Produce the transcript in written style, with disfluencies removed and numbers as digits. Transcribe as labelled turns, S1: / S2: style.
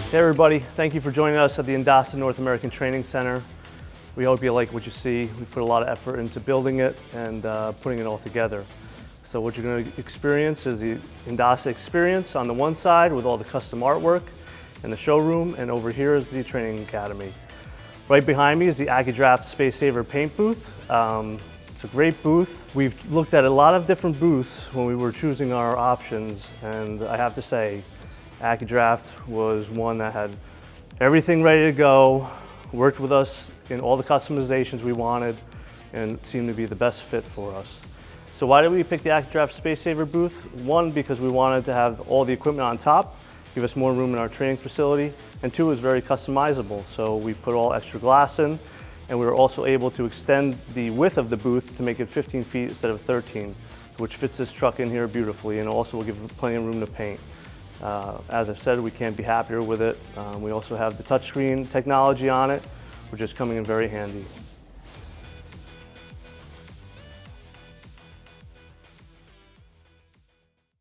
S1: Hey everybody, thank you for joining us at the INDASA North American Training Center. We hope you like what you see. We put a lot of effort into building it and putting it all together. So what you're going to experience is the INDASA experience on the one side with all the custom artwork and the showroom, and over here is the training academy. Right behind me is the Accudraft Space Saver paint booth. It's a great booth. We've looked at a lot of different booths when we were choosing our options, and I have to say, Accudraft was one that had everything ready to go, worked with us in all the customizations we wanted, and seemed to be the best fit for us. So why did we pick the Accudraft Space Saver booth? One, because we wanted to have all the equipment on top, give us more room in our training facility, and two, it was very customizable. So we put all extra glass in, and we were also able to extend the width of the booth to make it 15 feet instead of 13, which fits this truck in here beautifully, and also will give plenty of room to paint. As I've said, we can't be happier with it. We also have the touchscreen technology on it, which is coming in very handy.